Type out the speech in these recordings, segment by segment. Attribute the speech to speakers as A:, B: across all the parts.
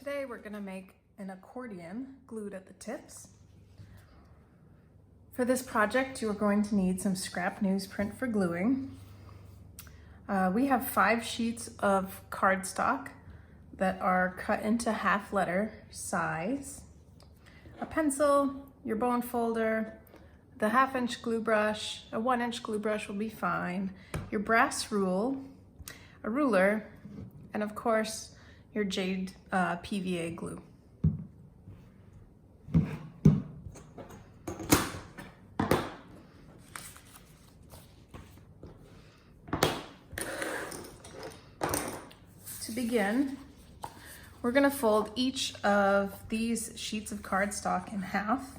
A: Today we're going to make an accordion glued at the tips. For this project, you are going to need some scrap newsprint for gluing. We have 5 sheets of cardstock that are cut into half letter size, a pencil, your bone folder, the 1/2 inch glue brush, a 1 inch glue brush will be fine, your brass rule, a ruler, and of course your jade PVA glue. To begin, we're going to fold each of these sheets of cardstock in half.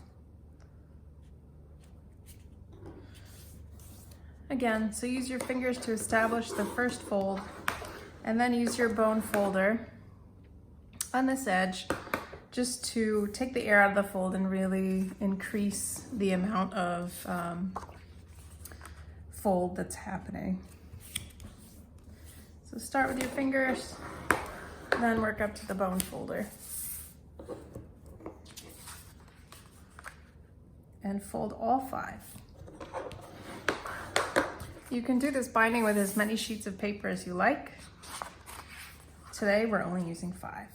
A: Again, so use your fingers to establish the first fold, and then use your bone folder on this edge just to take the air out of the fold and really increase the amount of fold that's happening. So start with your fingers, then work up to the bone folder. And fold all 5. You can do this binding with as many sheets of paper as you like. Today we're only using 5.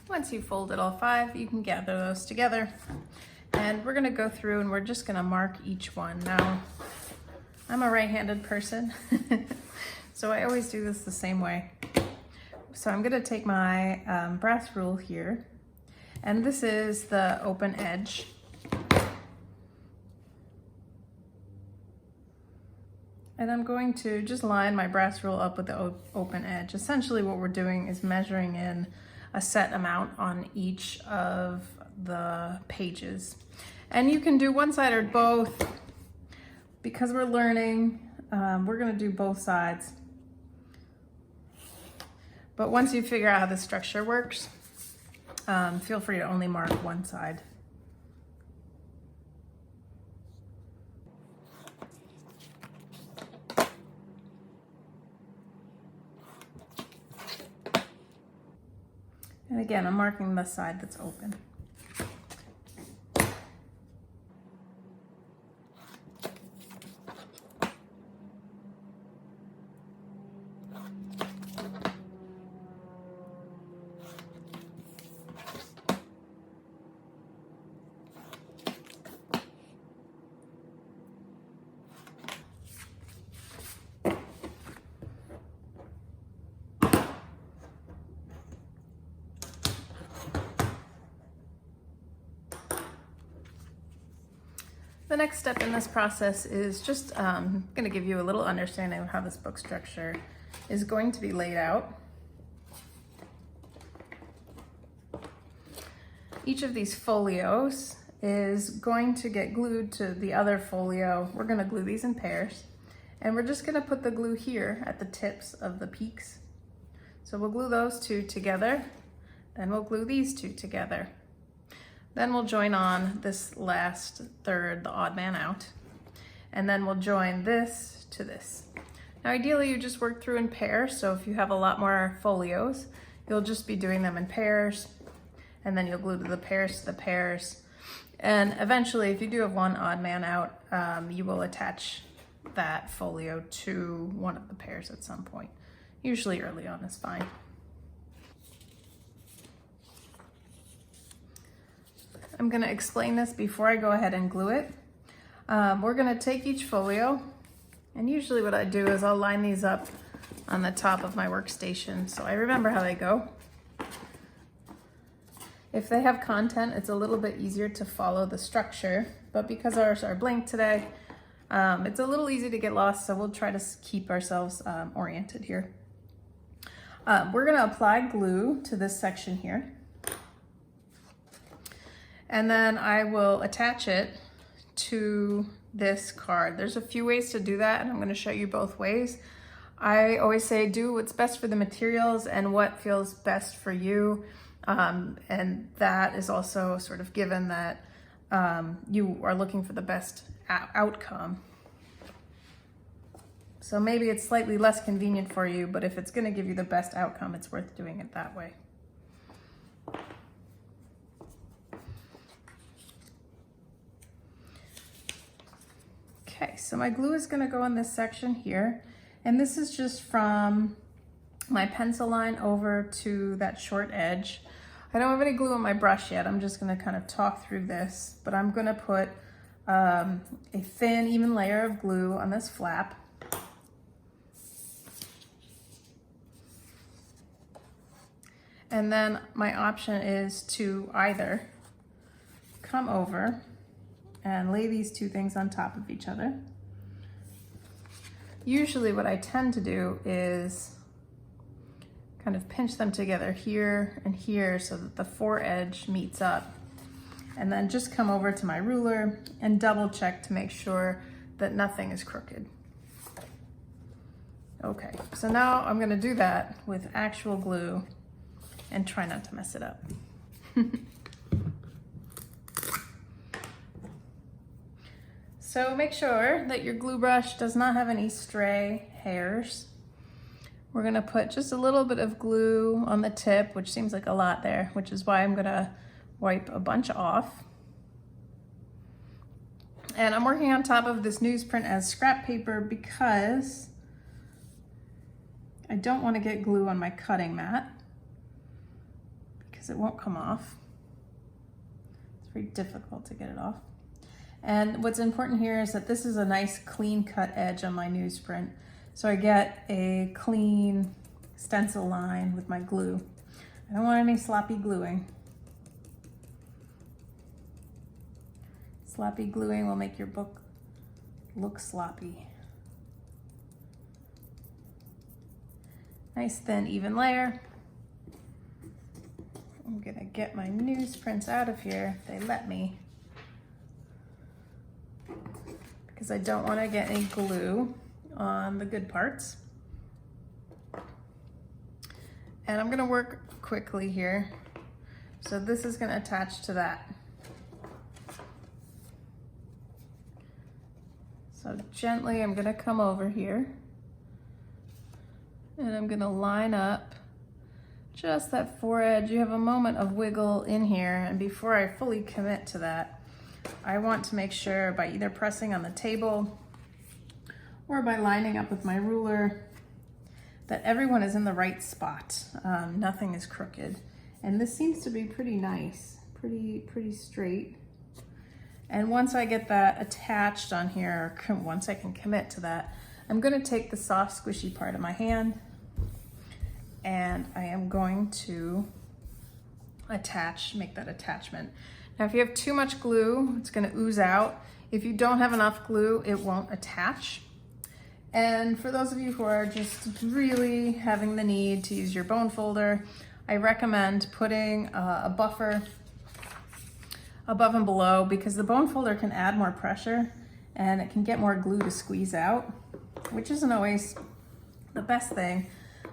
A: Once you've folded all 5, you can gather those together. And we're gonna go through and we're just gonna mark each one. Now, I'm a right-handed person, so I always do this the same way. So I'm gonna take my brass rule here, and this is the open edge. And I'm going to just line my brass rule up with the open edge. Essentially what we're doing is measuring in a set amount on each of the pages. And you can do one side or both. Because we're learning, we're gonna do both sides. But once you figure out how the structure works, feel free to only mark one side. And again, I'm marking the side that's open. The next step in this process is just going to give you a little understanding of how this book structure is going to be laid out. Each of these folios is going to get glued to the other folio. We're going to glue these in pairs, and we're just going to put the glue here at the tips of the peaks. So we'll glue those 2 together, then we'll glue these 2 together. Then we'll join on this last third, the odd man out, and then we'll join this to this. Now ideally you just work through in pairs, so if you have a lot more folios, you'll just be doing them in pairs, and then you'll glue the pairs to the pairs. And eventually, if you do have one odd man out, you will attach that folio to one of the pairs at some point. Usually early on is fine. I'm going to explain this before I go ahead and glue it. We're going to take each folio, and usually what I do is I'll line these up on the top of my workstation so I remember how they go. If they have content, it's a little bit easier to follow the structure, but because ours are blank today, it's a little easy to get lost, so we'll try to keep ourselves oriented here. We're going to apply glue to this section here. And then I will attach it to this card. There's a few ways to do that, and I'm going to show you both ways. I always say do what's best for the materials and what feels best for you. And that is also sort of given that you are looking for the best outcome. So maybe it's slightly less convenient for you, but if it's going to give you the best outcome, it's worth doing it that way. Okay, so my glue is going to go in this section here, and this is just from my pencil line over to that short edge. I don't have any glue on my brush yet. I'm just going to kind of talk through this, but I'm going to put a thin, even layer of glue on this flap. And then my option is to either come over and lay these two things on top of each other. Usually what I tend to do is kind of pinch them together here and here so that the foredge meets up. And then just come over to my ruler and double check to make sure that nothing is crooked. Okay, so now I'm gonna do that with actual glue and try not to mess it up. So make sure that your glue brush does not have any stray hairs. We're gonna put just a little bit of glue on the tip, which seems like a lot there, which is why I'm gonna wipe a bunch off. And I'm working on top of this newsprint as scrap paper because I don't want to get glue on my cutting mat because it won't come off. It's very difficult to get it off. And what's important here is that this is a nice clean cut edge on my newsprint. So I get a clean stencil line with my glue. I don't want any sloppy gluing. Sloppy gluing will make your book look sloppy. Nice thin even layer. I'm gonna get my newsprints out of here if they let me, because I don't want to get any glue on the good parts. And I'm going to work quickly here. So this is going to attach to that. So gently I'm going to come over here and I'm going to line up just that foredge. You have a moment of wiggle in here, and before I fully commit to that, I want to make sure by either pressing on the table or by lining up with my ruler that everyone is in the right spot. Nothing is crooked. And this seems to be pretty nice, pretty straight. And once I get that attached on here, or once I can commit to that, I'm gonna take the soft squishy part of my hand and I am going to make that attachment. Now, if you have too much glue, it's gonna ooze out. If you don't have enough glue, it won't attach. And for those of you who are just really having the need to use your bone folder, I recommend putting a buffer above and below, because the bone folder can add more pressure and it can get more glue to squeeze out, which isn't always the best thing.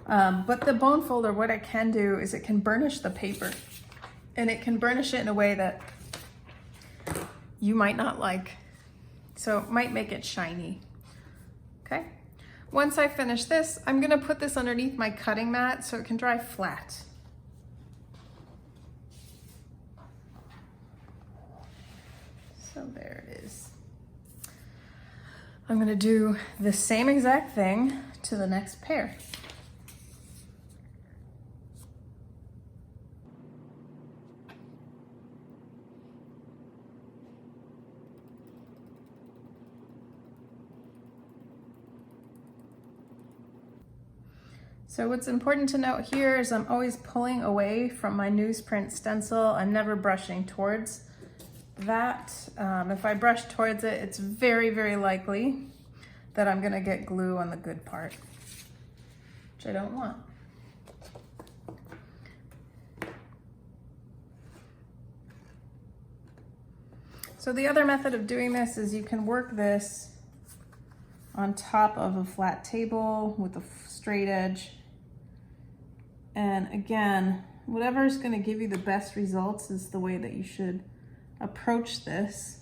A: But the bone folder, what it can do is it can burnish the paper, and it can burnish it in a way that you might not like. So it might make it shiny. Okay. Once I finish this, I'm gonna put this underneath my cutting mat so it can dry flat. So there it is. I'm gonna do the same exact thing to the next pair. So what's important to note here is I'm always pulling away from my newsprint stencil. I'm never brushing towards that. If I brush towards it, it's very, very likely that I'm gonna get glue on the good part, which I don't want. So the other method of doing this is you can work this on top of a flat table with a straight edge. And again, whatever is going to give you the best results is the way that you should approach this.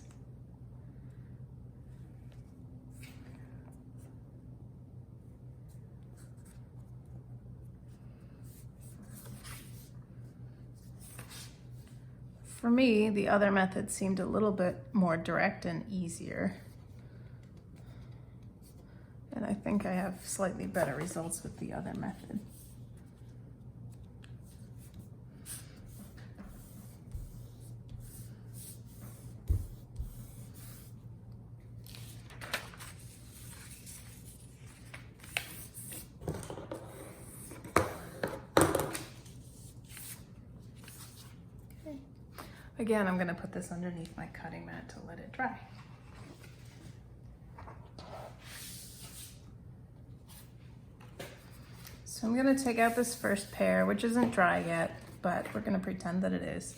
A: For me, the other method seemed a little bit more direct and easier. And I think I have slightly better results with the other method. Again, I'm going to put this underneath my cutting mat to let it dry. So I'm going to take out this first pair, which isn't dry yet, but we're going to pretend that it is.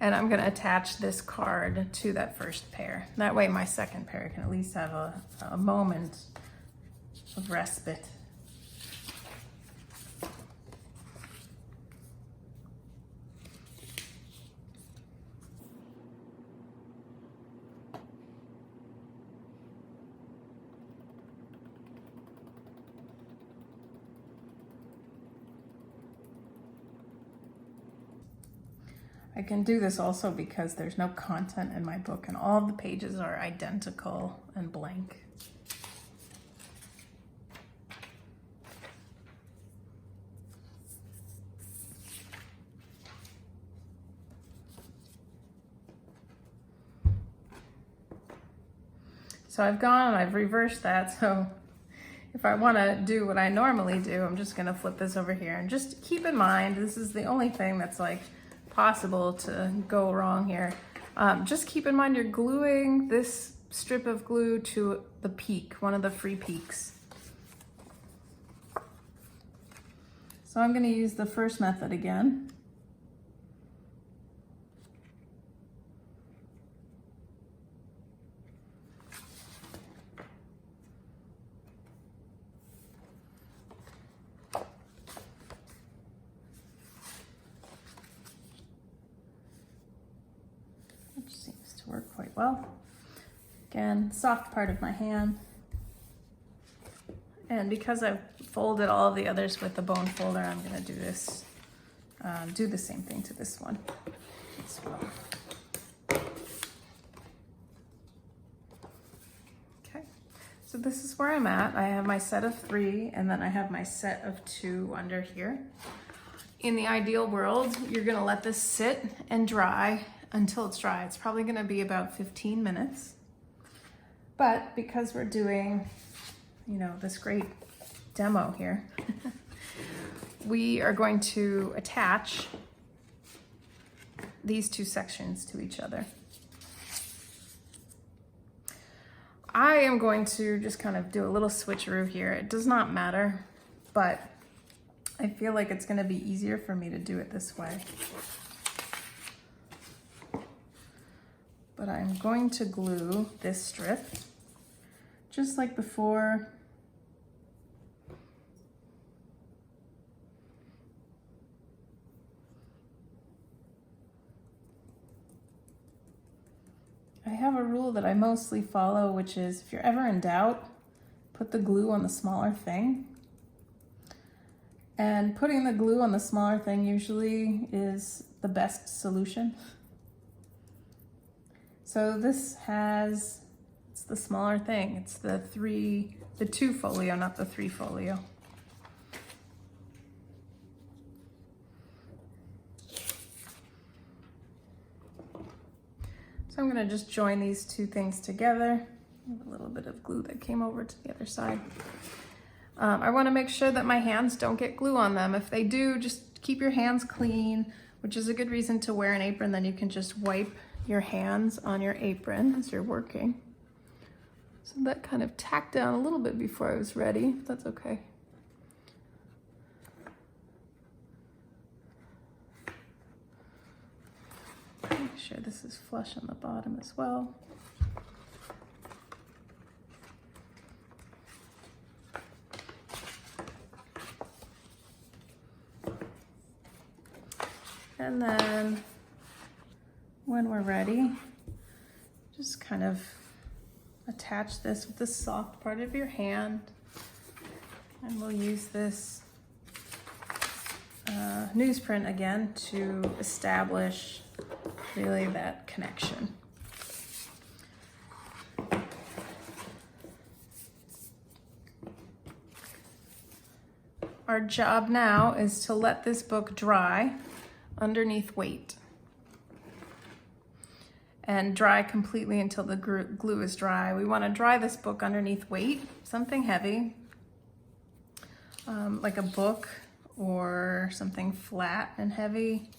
A: And I'm going to attach this card to that first pair. That way my second pair can at least have a moment of respite. I can do this also because there's no content in my book and all the pages are identical and blank. So I've gone and I've reversed that. So if I want to do what I normally do, I'm just going to flip this over here and just keep in mind, this is the only thing that's like possible to go wrong here. Just keep in mind you're gluing this strip of glue to the peak, one of the free peaks. So I'm going to use the first method again. Seems to work quite well. Again, soft part of my hand. And because I've folded all of the others with the bone folder, I'm going to do this, do the same thing to this one as well. Okay, so this is where I'm at. I have my set of 3, and then I have my set of 2 under here. In the ideal world, you're going to let this sit and dry until it's dry. It's probably going to be about 15 minutes. But because we're doing, you know, this great demo here, we are going to attach these 2 sections to each other. I am going to just kind of do a little switcheroo here. It does not matter, but I feel like it's going to be easier for me to do it this way. But I'm going to glue this strip just like before. I have a rule that I mostly follow, which is if you're ever in doubt, put the glue on the smaller thing. And putting the glue on the smaller thing usually is the best solution. So this has, it's the smaller thing. It's the 2 folio, not the 3 folio. So I'm gonna just join these 2 things together. I have a little bit of glue that came over to the other side. I wanna make sure that my hands don't get glue on them. If they do, just keep your hands clean, which is a good reason to wear an apron. Then you can just wipe your hands on your apron as you're working. So that kind of tacked down a little bit before I was ready, if that's okay. Make sure this is flush on the bottom as well. And then when we're ready, just kind of attach this with the soft part of your hand. And we'll use this newsprint again to establish really that connection. Our job now is to let this book dry underneath weight and dry completely until the glue is dry. We want to dry this book underneath weight, something heavy, like a book or something flat and heavy.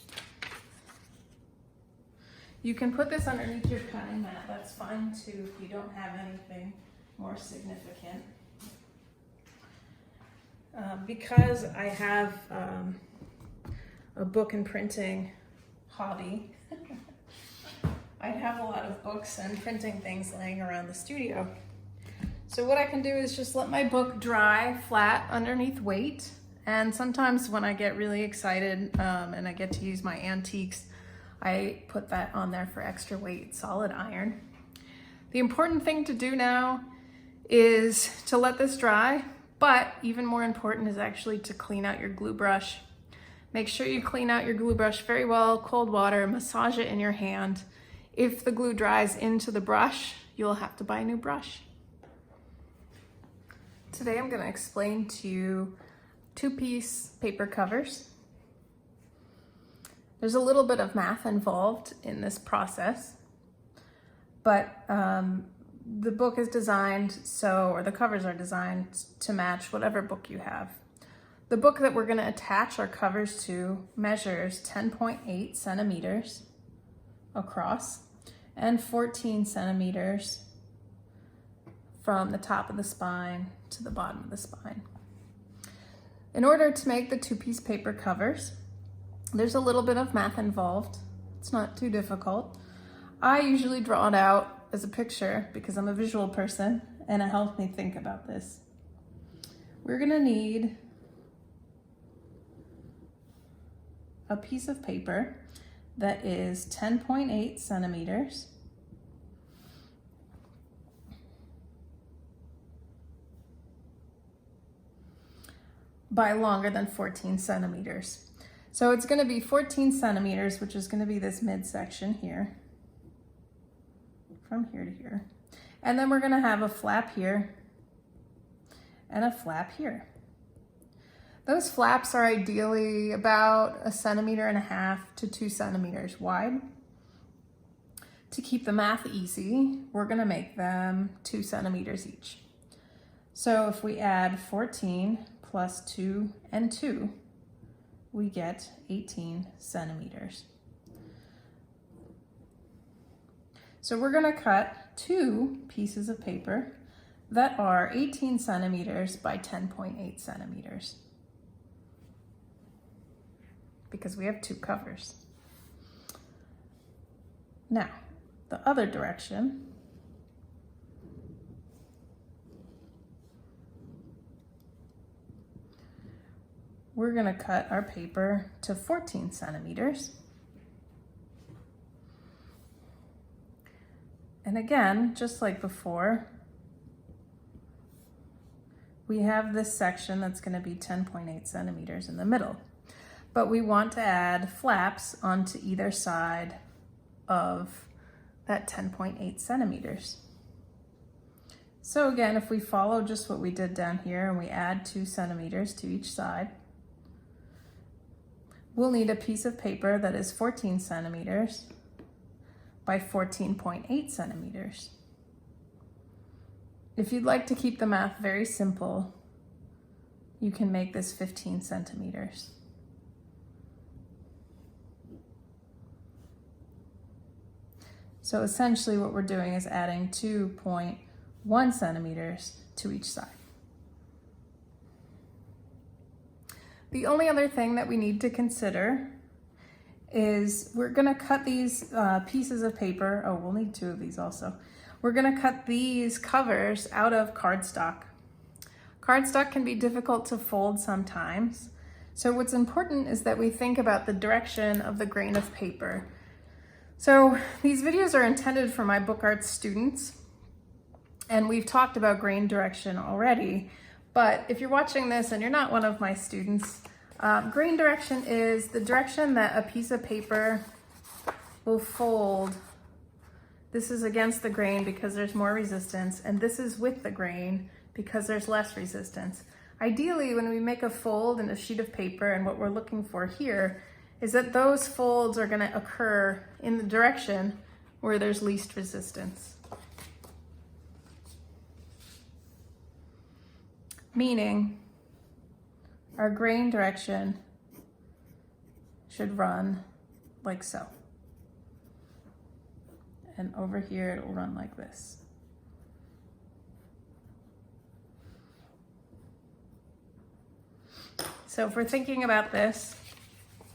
A: You can put this underneath your cutting mat, that's fine too if you don't have anything more significant. Because I have a book and printing hobby, I have a lot of books and printing things laying around the studio. So what I can do is just let my book dry flat underneath weight. And sometimes when I get really excited and I get to use my antiques, I put that on there for extra weight, solid iron. The important thing to do now is to let this dry, but even more important is actually to clean out your glue brush. Make sure you clean out your glue brush very well, cold water, massage it in your hand. If the glue dries into the brush, you'll have to buy a new brush. Today I'm going to explain to you two-piece paper covers. There's a little bit of math involved in this process, but the book is designed or the covers are designed to match whatever book you have. The book that we're going to attach our covers to measures 10.8 centimeters across and 14 centimeters from the top of the spine to the bottom of the spine. In order to make the two-piece paper covers, there's a little bit of math involved. It's not too difficult. I usually draw it out as a picture because I'm a visual person and it helps me think about this. We're gonna need a piece of paper that is 10.8 centimeters by longer than 14 centimeters. So it's going to be 14 centimeters, which is going to be this midsection here, from here to here. And then we're going to have a flap here and a flap here. Those flaps are ideally about 1.5 centimeters to 2 centimeters wide. To keep the math easy, we're going to make them 2 centimeters each. So if we add 14 plus 2 and 2, we get 18 centimeters. So we're going to cut 2 pieces of paper that are 18 centimeters by 10.8 centimeters because we have 2 covers. Now, the other direction, we're going to cut our paper to 14 centimeters. And again, just like before, we have this section that's going to be 10.8 centimeters in the middle. But we want to add flaps onto either side of that 10.8 centimeters. So again, if we follow just what we did down here and we add 2 centimeters to each side, we'll need a piece of paper that is 14 centimeters by 14.8 centimeters. If you'd like to keep the math very simple, you can make this 15 centimeters. So essentially what we're doing is adding 2.1 centimeters to each side. The only other thing that we need to consider is we're gonna cut these pieces of paper. Oh, we'll need 2 of these also. We're gonna cut these covers out of cardstock. Cardstock can be difficult to fold sometimes. So what's important is that we think about the direction of the grain of paper. So these videos are intended for my book art students, and we've talked about grain direction already, but if you're watching this and you're not one of my students, grain direction is the direction that a piece of paper will fold. This is against the grain because there's more resistance, and this is with the grain because there's less resistance. Ideally, when we make a fold in a sheet of paper, and what we're looking for here is that those folds are going to occur in the direction where there's least resistance. Meaning, our grain direction should run like so. And over here, it will run like this. So if we're thinking about this,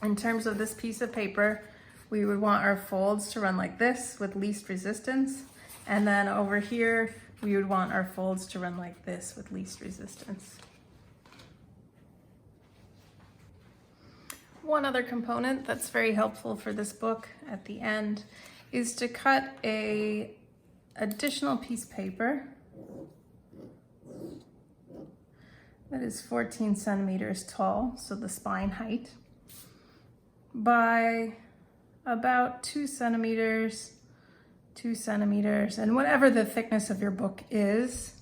A: in terms of this piece of paper, we would want our folds to run like this with least resistance. And then over here, we would want our folds to run like this with least resistance. One other component that's very helpful for this book at the end is to cut an additional piece of paper that is 14 centimeters tall, so the spine height, by about 2 centimeters, and whatever the thickness of your book is,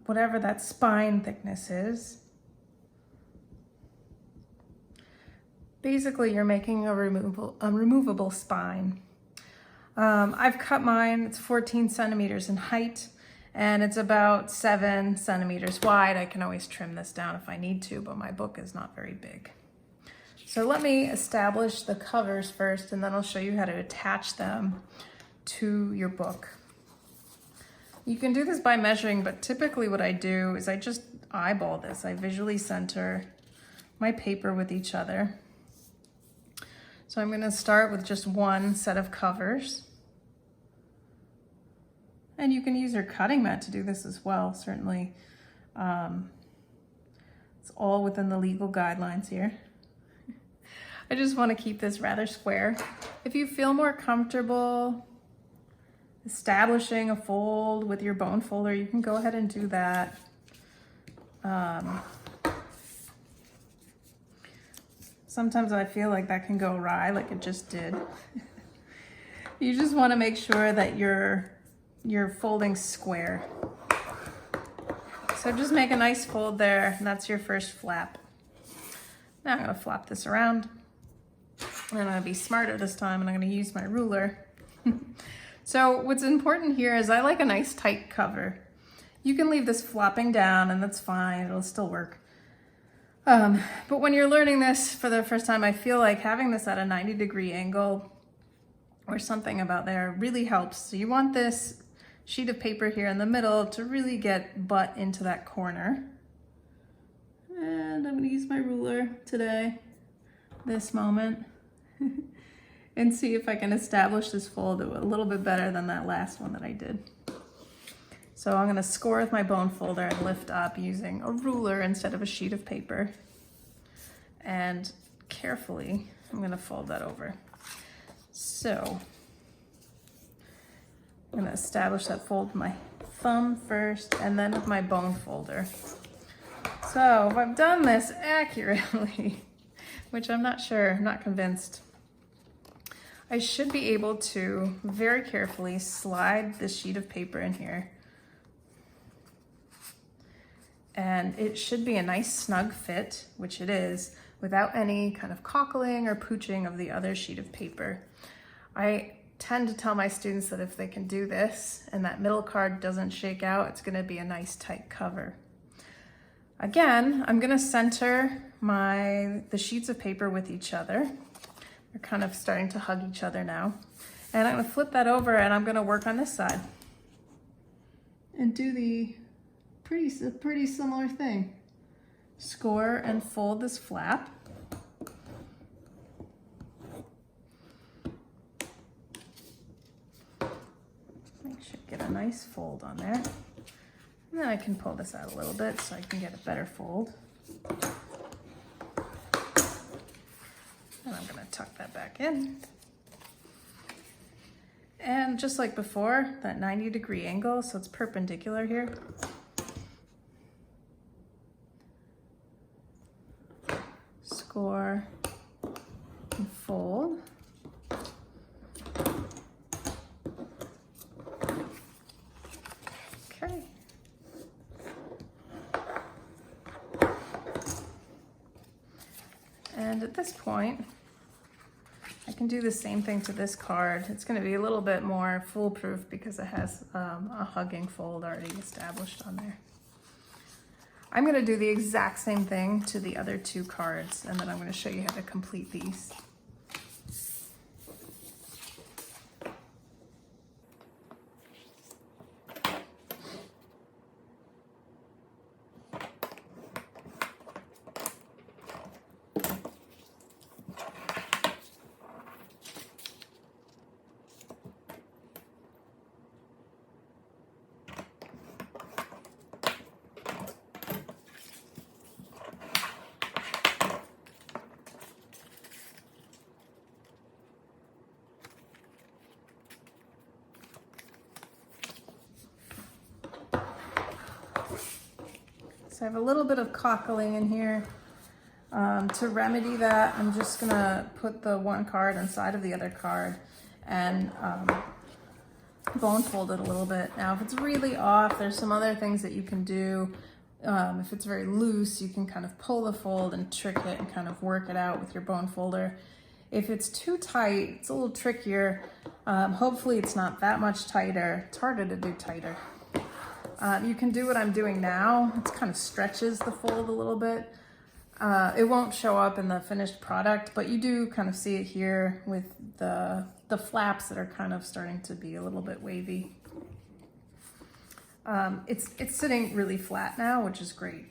A: whatever that spine thickness is. Basically, you're making a removable spine. I've cut mine, it's 14 centimeters in height, and it's about 7 centimeters wide. I can always trim this down if I need to, but my book is not very big. So let me establish the covers first, and then I'll show you how to attach them to your book. You can do this by measuring, but typically what I do is I just eyeball this. I visually center my paper with each other. So I'm going to start with just one set of covers. And you can use your cutting mat to do this as well, certainly. It's all within the legal guidelines here. I just want to keep this rather square. If you feel more comfortable establishing a fold with your bone folder, you can go ahead and do that. Sometimes I feel like that can go awry, like it just did. You just want to make sure that you're folding square. So just make a nice fold there, and that's your first flap. Now I'm going to flap this around, and I'm going to be smarter this time, and I'm going to use my ruler. So what's important here is I like a nice tight cover. You can leave this flopping down, and that's fine, it'll still work. But when you're learning this for the first time, I feel like having this at a 90-degree angle or something about there really helps. So you want this sheet of paper here in the middle to really get butt into that corner. And I'm going to use my ruler today, this moment, and see if I can establish this fold a little bit better than that last one that I did. So I'm going to score with my bone folder and lift up using a ruler instead of a sheet of paper. And carefully, I'm going to fold that over. So I'm going to establish that fold with my thumb first and then with my bone folder. So if I've done this accurately, which I'm not sure, I'm not convinced, I should be able to very carefully slide this sheet of paper in here. And it should be a nice snug fit, which it is, without any kind of cockling or pooching of the other sheet of paper. I tend to tell my students that if they can do this and that middle card doesn't shake out, it's going to be a nice tight cover. Again, I'm going to center the sheets of paper with each other. They're kind of starting to hug each other now. And I'm going to flip that over, and I'm going to work on this side and do the pretty similar thing. Score and fold this flap. Make sure you get a nice fold on there. And then I can pull this out a little bit so I can get a better fold. And I'm gonna tuck that back in. And just like before, that 90-degree angle, so it's perpendicular here. Score and fold. Okay. And at this point, I can do the same thing to this card. It's going to be a little bit more foolproof because it has a hugging fold already established on there. I'm going to do the exact same thing to the other two cards, and then I'm going to show you how to complete these. So I have a little bit of cockling in here. To remedy that, I'm just gonna put the one card inside of the other card and bone fold it a little bit. Now, if it's really off, there's some other things that you can do. If it's very loose, you can kind of pull the fold and trick it and kind of work it out with your bone folder. If it's too tight, it's a little trickier. Hopefully it's not that much tighter. It's harder to do tighter. You can do what I'm doing now. It kind of stretches the fold a little bit. It won't show up in the finished product, but you do kind of see it here with the flaps that are kind of starting to be a little bit wavy. It's sitting really flat now, which is great.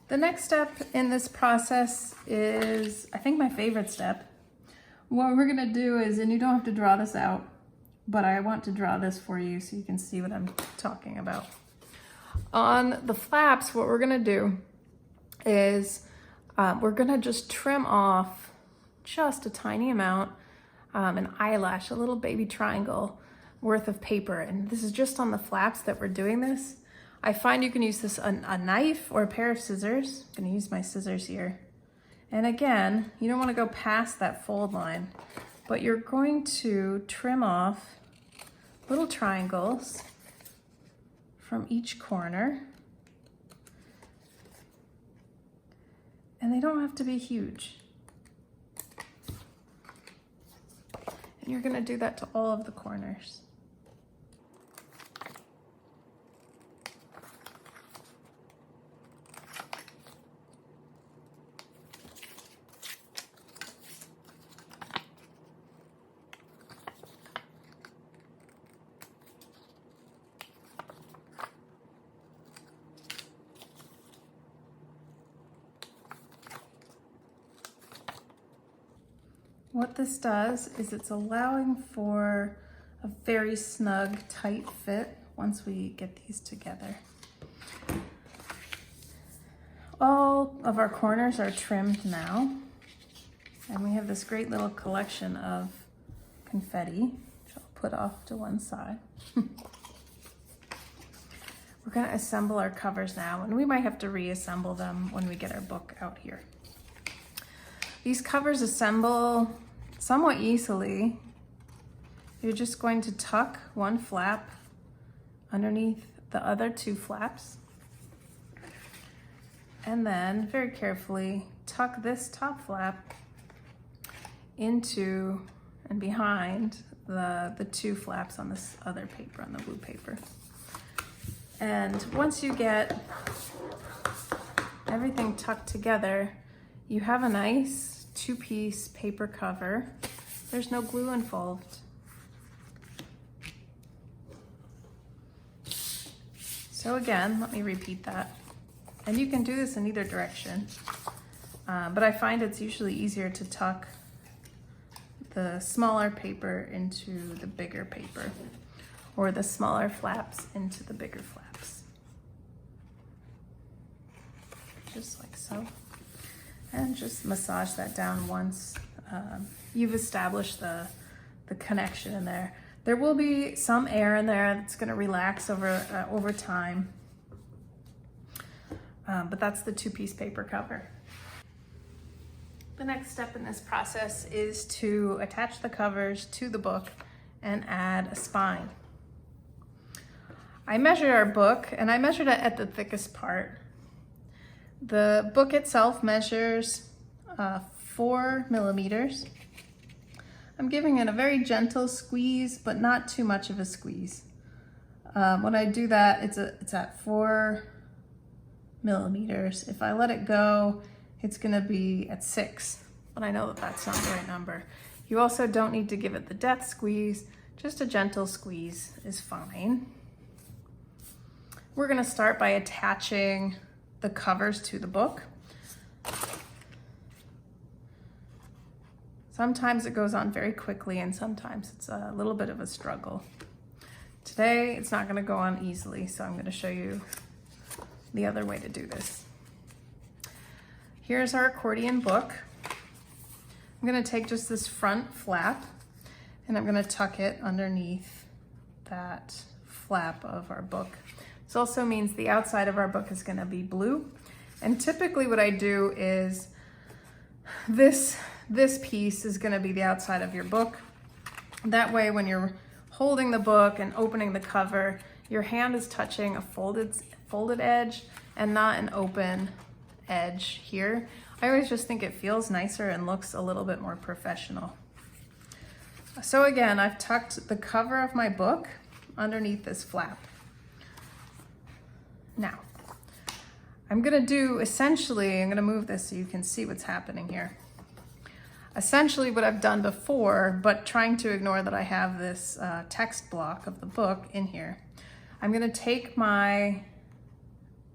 A: The next step in this process is, I think, my favorite step. What we're gonna do is, and you don't have to draw this out, but I want to draw this for you so you can see what I'm talking about. On the flaps, what we're gonna do is we're gonna just trim off just a tiny amount, an eyelash, a little baby triangle worth of paper. And this is just on the flaps that we're doing this. I find you can use this a knife or a pair of scissors. I'm gonna use my scissors here. And again, you don't wanna go past that fold line, but you're going to trim off little triangles from each corner. And they don't have to be huge. And you're gonna do that to all of the corners. What this does is it's allowing for a very snug, tight fit once we get these together. All of our corners are trimmed now, and we have this great little collection of confetti, which I'll put off to one side. We're gonna assemble our covers now, and we might have to reassemble them when we get our book out here. These covers assemble somewhat easily. You're just going to tuck one flap underneath the other two flaps, and then very carefully tuck this top flap into and behind the two flaps on this other paper, on the blue paper. And once you get everything tucked together, you have a nice two-piece paper cover. There's no glue involved. So again, let me repeat that. And you can do this in either direction, but I find it's usually easier to tuck the smaller paper into the bigger paper, or the smaller flaps into the bigger flaps. Just like so. And just massage that down once you've established the connection in there. There will be some air in there that's going to relax over time, but that's the two-piece paper cover. The next step in this process is to attach the covers to the book and add a spine. I measured our book, and I measured it at the thickest part. The book itself measures 4 millimeters. I'm giving it a very gentle squeeze, but not too much of a squeeze. When I do that, it's at 4 millimeters. If I let it go, it's gonna be at 6, but I know that that's not the right number. You also don't need to give it the death squeeze, just a gentle squeeze is fine. We're gonna start by attaching the covers to the book. Sometimes it goes on very quickly and sometimes it's a little bit of a struggle. Today, it's not gonna go on easily, so I'm gonna show you the other way to do this. Here's our accordion book. I'm gonna take just this front flap and I'm gonna tuck it underneath that flap of our book. This also means the outside of our book is gonna be blue. And typically what I do is this piece is gonna be the outside of your book. That way when you're holding the book and opening the cover, your hand is touching a folded edge and not an open edge here. I always just think it feels nicer and looks a little bit more professional. So again, I've tucked the cover of my book underneath this flap. Now, I'm gonna move this so you can see what's happening here. Essentially what I've done before, but trying to ignore that I have this text block of the book in here. I'm gonna take my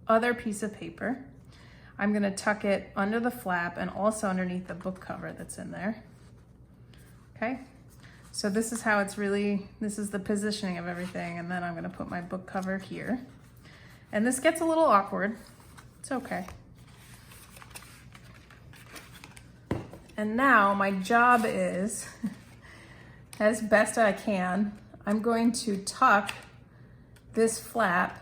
A: other piece of paper. I'm gonna tuck it under the flap and also underneath the book cover that's in there. Okay, so this is how this is the positioning of everything, and then I'm gonna put my book cover here. And this gets a little awkward, it's okay. And now my job is, as best I can, I'm going to tuck this flap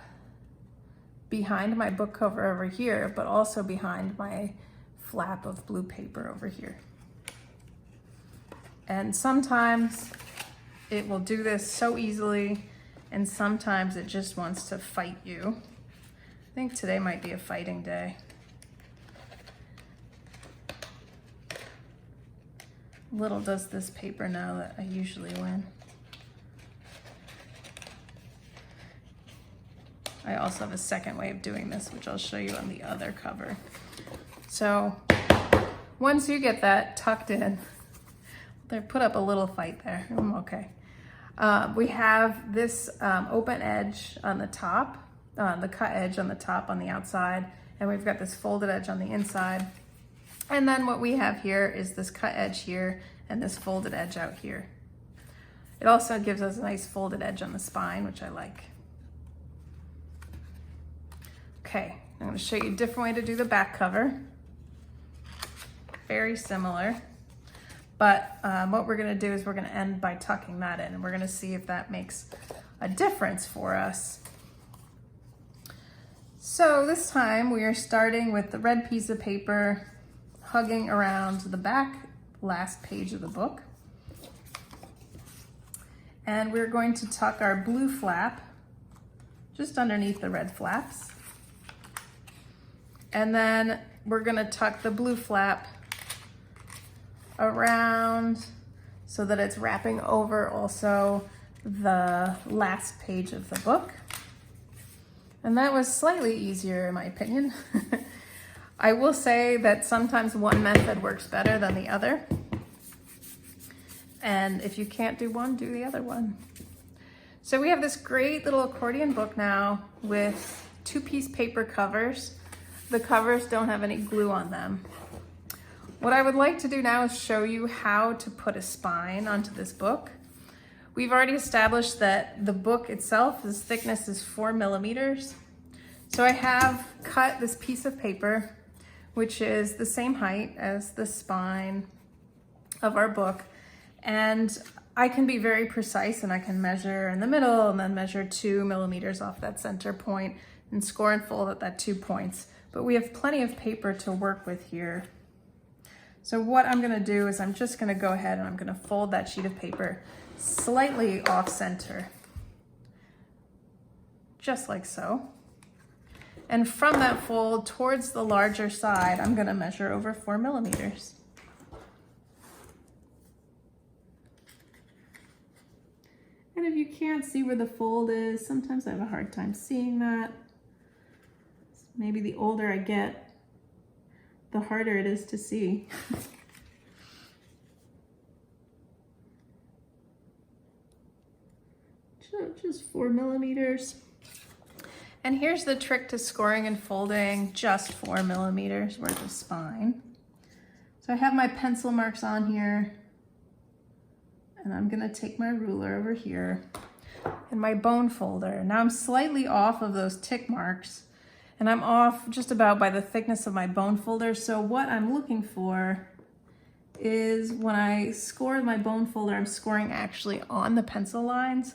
A: behind my book cover over here, but also behind my flap of blue paper over here. And sometimes it will do this so easily, and sometimes it just wants to fight you. I think today might be a fighting day. Little does this paper know that I usually win. I also have a second way of doing this, which I'll show you on the other cover. So once you get that tucked in, they put up a little fight there. Okay. We have this open edge on the top, the cut edge on the top on the outside, and we've got this folded edge on the inside. And then what we have here is this cut edge here and this folded edge out here. It also gives us a nice folded edge on the spine, which I like. Okay, I'm going to show you a different way to do the back cover. Very similar, but what we're going to do is we're going to end by tucking that in, and we're going to see if that makes a difference for us. So this time we are starting with the red piece of paper hugging around the back last page of the book. And we're going to tuck our blue flap just underneath the red flaps. And then we're gonna tuck the blue flap around so that it's wrapping over also the last page of the book. And that was slightly easier in my opinion. I will say that sometimes one method works better than the other. And if you can't do one, do the other one. So we have this great little accordion book now with 2-piece paper covers. The covers don't have any glue on them. What I would like to do now is show you how to put a spine onto this book. We've already established that the book itself, its thickness is 4 millimeters. So I have cut this piece of paper, which is the same height as the spine of our book. And I can be very precise and I can measure in the middle and then measure 2 millimeters off that center point and score and fold at that 2 points. But we have plenty of paper to work with here. So what I'm gonna do is I'm just gonna go ahead and I'm gonna fold that sheet of paper slightly off center, just like so. And from that fold towards the larger side, I'm gonna measure over 4 millimeters. And if you can't see where the fold is, sometimes I have a hard time seeing that. Maybe the older I get, the harder it is to see. Just 4 millimeters. And here's the trick to scoring and folding just 4 millimeters worth of spine. So I have my pencil marks on here, and I'm gonna take my ruler over here and my bone folder. Now I'm slightly off of those tick marks, and I'm off just about by the thickness of my bone folder. So what I'm looking for is when I score my bone folder, I'm scoring actually on the pencil lines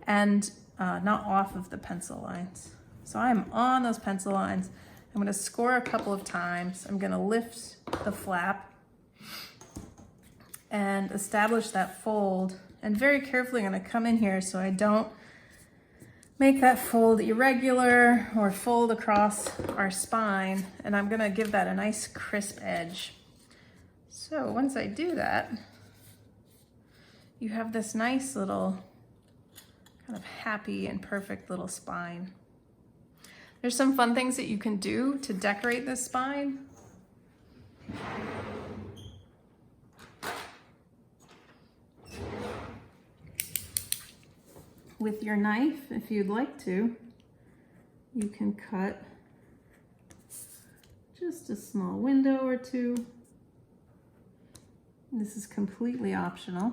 A: and not off of the pencil lines. So I'm on those pencil lines. I'm gonna score a couple of times. I'm gonna lift the flap and establish that fold. And very carefully I'm gonna come in here so I don't make that fold irregular or fold across our spine. And I'm gonna give that a nice crisp edge. So once I do that, you have this nice little kind of happy and perfect little spine. There's some fun things that you can do to decorate this spine. With your knife, if you'd like to, you can cut just a small window or two. This is completely optional,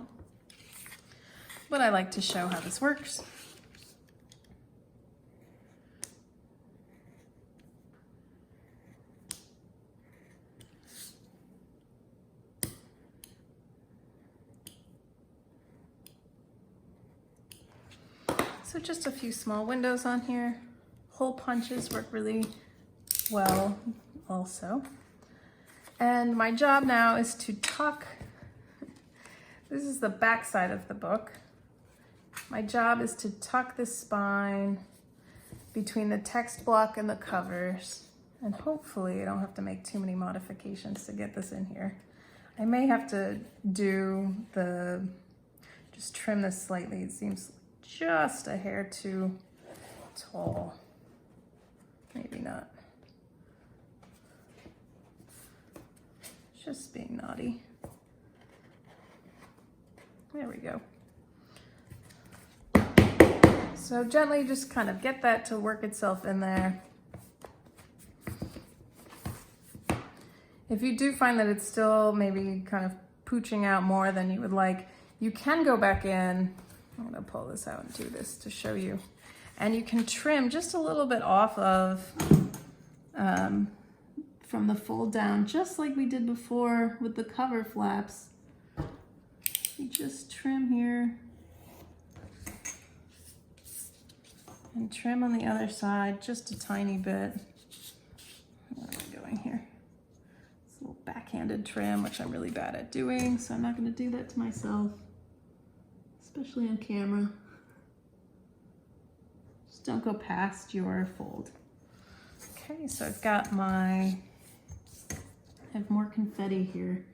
A: but I like to show how this works. So just a few small windows on here. Hole punches work really well also. And my job now is to tuck, this is the back side of the book. My job is to tuck the spine between the text block and the covers. And hopefully I don't have to make too many modifications to get this in here. I may have to do just trim this slightly. It seems just a hair too tall. Maybe not. Just being naughty. There we go. So gently just kind of get that to work itself in there. If you do find that it's still maybe kind of pooching out more than you would like, you can go back in. I'm gonna pull this out and do this to show you. And you can trim just a little bit off of from the fold down, just like we did before with the cover flaps. You just trim here and trim on the other side just a tiny bit. Where am I going here? It's a little backhanded trim, which I'm really bad at doing, so I'm not gonna do that to myself, especially on camera. Just don't go past your fold. Okay, so I've got I have more confetti here.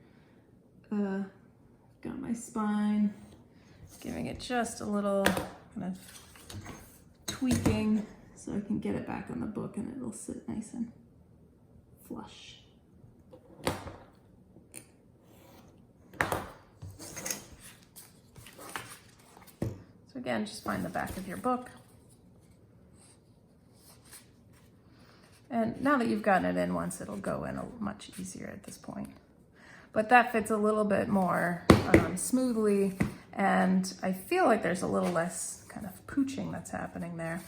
A: got my spine, giving it just a little kind of tweaking so I can get it back on the book and it'll sit nice and flush. So again, just find the back of your book. And now that you've gotten it in once, it'll go in much easier at this point. But that fits a little bit more smoothly, and I feel like there's a little less kind of pooching that's happening there.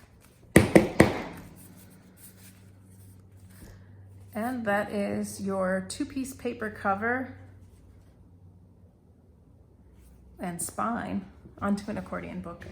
A: And that is your 2-piece paper cover and spine onto an accordion book.